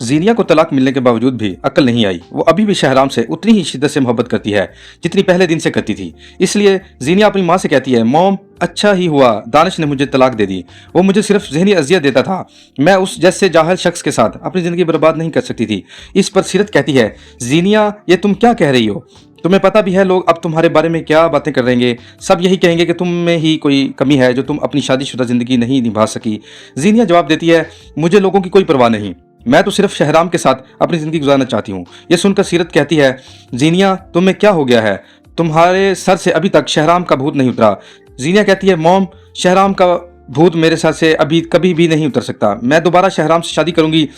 ज़ीनिया को तलाक मिलने के बावजूद भी अक्ल नहीं आई। वो अभी भी शहराम से उतनी ही शिद्दत से मोहब्बत करती है जितनी पहले दिन से करती थी। इसलिए ज़ीनिया अपनी माँ से कहती है, मॉम अच्छा ही हुआ दानिश ने मुझे तलाक दे दी। वो मुझे सिर्फ ज़हनी अजियत देता था। मैं उस जैसे जाहिल शख्स के साथ अपनी ज़िंदगी बर्बाद नहीं कर सकती थी। इस पर सीरत कहती है, ज़ीनिया ये तुम क्या कह रही हो? तुम्हें पता भी है लोग अब तुम्हारे बारे में क्या बातें कर रहेंगे। सब यही कहेंगे कि तुम में ही कोई कमी है जो तुम अपनी शादीशुदा ज़िंदगी नहीं निभा सकी। ज़ीनिया जवाब देती है, मुझे लोगों की कोई परवाह नहीं, मैं तो सिर्फ शहराम के साथ अपनी ज़िंदगी गुजारना चाहती हूँ। ये सुनकर सीरत कहती है, ज़ीनिया तुम्हें क्या हो गया है? तुम्हारे सर से अभी तक शहराम का भूत नहीं उतरा। ज़ीनिया कहती है, मॉम शहराम का भूत मेरे सर से अभी कभी भी नहीं उतर सकता। मैं दोबारा शहराम से शादी करूंगी।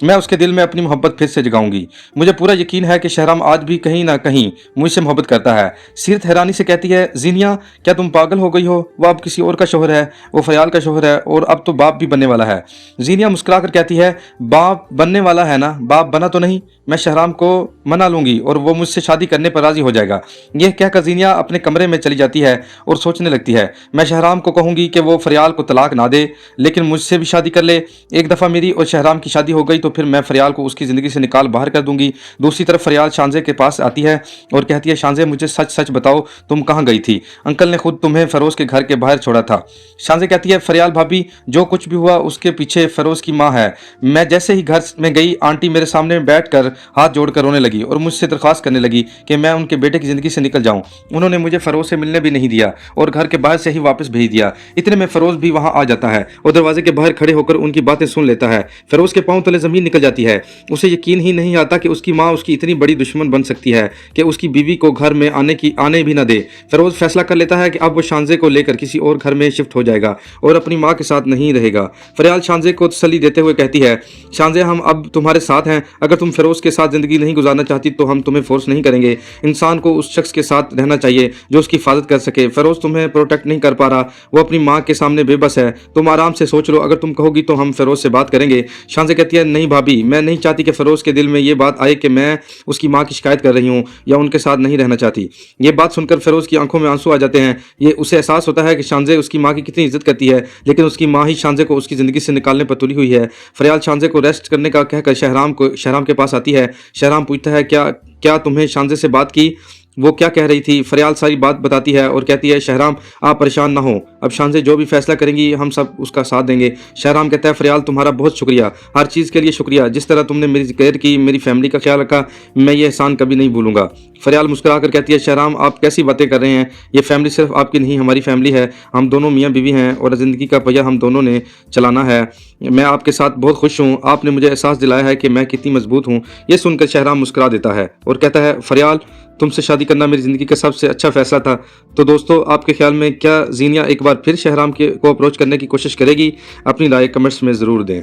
मैं उसके दिल में अपनी मोहब्बत फिर से जगाऊंगी। मुझे पूरा यकीन है कि शहराम आज भी कहीं ना कहीं मुझसे मोहब्बत करता है। सीरत हैरानी से कहती है, ज़ीनिया क्या तुम पागल हो गई हो? वो अब किसी और का शोहर है, वो फयाल का शोहर है और अब तो बाप भी बनने वाला है। ज़ीनिया मुस्कुरा कर कहती है, बाप बनने वाला है ना, बाप बना तो नहीं। मैं शहराम को मना लूंगी और वो मुझसे शादी करने पर राजी हो जाएगा। यह कहकर ज़ीनिया अपने कमरे में चली जाती है और सोचने लगती है, मैं शहराम को कहूंगी कि वो फरियाल को तलाक ना दे लेकिन मुझसे भी शादी कर ले। एक दफ़ा मेरी और शहराम की शादी हो गई तो फिर मैं फरियाल को उसकी ज़िंदगी से निकाल बाहर कर दूंगी। दूसरी तरफ फरियाल शांजे के पास आती है और कहती है, शांजे मुझे सच सच बताओ तुम कहाँ गई थी? अंकल ने खुद तुम्हें फ़रोज़ के घर के बाहर छोड़ा था। शांजे कहती है, फरियाल भाभी जो कुछ भी हुआ उसके पीछे फ़रोज़ की माँ है। मैं जैसे ही घर में गई आंटी मेरे सामने बैठ कर हाथ जोड़ कर रोने लगी और मुझसे दरख्वास्त करने लगी कि मैं उनके बेटे की ज़िंदगी से निकल जाऊँ। उन्होंने मुझे फ़रोज़ से मिलने भी नहीं दिया और घर के बाहर से ही वापस भेज दिया। इतने में फ़रोज़ भी वहाँ आ जाता है और दरवाजे के बाहर खड़े होकर उनकी बातें सुन लेता है। फ़रोज़ के पांव तले ज़मीन निकल जाती है। उसे यकीन ही नहीं आता कि उसकी माँ उसकी इतनी बड़ी दुश्मन बन सकती है कि उसकी बीवी को घर में आने भी ना दे। फ़रोज़ फैसला कर लेता है कि अब वो शांजे को लेकर किसी और घर में शिफ्ट हो जाएगा और अपनी माँ के साथ नहीं रहेगा। फरियाल शांजे को तसल्ली देते हुए कहती है, शांजे हम अब तुम्हारे साथ हैं। अगर तुम फ़रोज़ के साथ ज़िंदगी नहीं गुजारना चाहती तो हम तुम्हें फोर्स नहीं करेंगे। इंसान को उस शख्स के साथ रहना चाहिए जो उसकी हिफाजत कर सके। फ़रोज़ तुम्हें प्रोटेक्ट नहीं कर पा रहा, वो अपनी माँ के सामने बेबस है। तुम आराम से सोच लो, अगर तुम कहोगी तो हम फ़रोज़ से बात करेंगे। शांजे कहती है, नहीं भाभी, मैं नहीं चाहती कि फ़रोज़ के दिल में ये बात आए कि मैं उसकी माँ की शिकायत कर रही हूँ या उनके साथ नहीं रहना चाहती। ये बात सुनकर फ़रोज़ की आंखों में आंसू आ जाते हैं। ये उसे एहसास होता है कि शांजे उसकी माँ की कितनी इज्जत करती है, लेकिन उसकी माँ ही शांजे को उसकी ज़िंदगी से निकालने पर तुली हुई है। फरियाल शांजे को रेस्ट करने का कहकर शहराम के पास आती है। शहराम पूछता है, क्या तुम्हें शांजे से बात की? वो क्या कह रही थी? फरियाल सारी बात बताती है और कहती है, शहराम आप परेशान ना हो, अब शांजे जो भी फैसला करेंगी हम सब उसका साथ देंगे। शहराम कहता है, फरियाल तुम्हारा बहुत शुक्रिया, हर चीज़ के लिए शुक्रिया। जिस तरह तुमने मेरी केयर की, मेरी फैमिली का ख्याल रखा, मैं ये एहसान कभी नहीं भूलूंगा। फरियाल मुस्कुरा कर कहती है, शहराम आप कैसी बातें कर रहे हैं? ये फैमिली सिर्फ आपकी नहीं हमारी फैमिली है। हम दोनों मियाँ बीवी हैं और ज़िंदगी का पहिया हम दोनों ने चलाना है। मैं आपके साथ बहुत खुश हूँ। आपने मुझे एहसास दिलाया है कि मैं कितनी मजबूत हूँ। ये सुनकर शहराम मुस्कुरा देता है और कहता है, फरियाल तुमसे शादी करना मेरी ज़िंदगी का सबसे अच्छा फैसला था। तो दोस्तों आपके ख्याल में क्या ज़ीनिया एक बार फिर शहराम को अप्रोच करने की कोशिश करेगी? अपनी राय कमेंट्स में ज़रूर दें।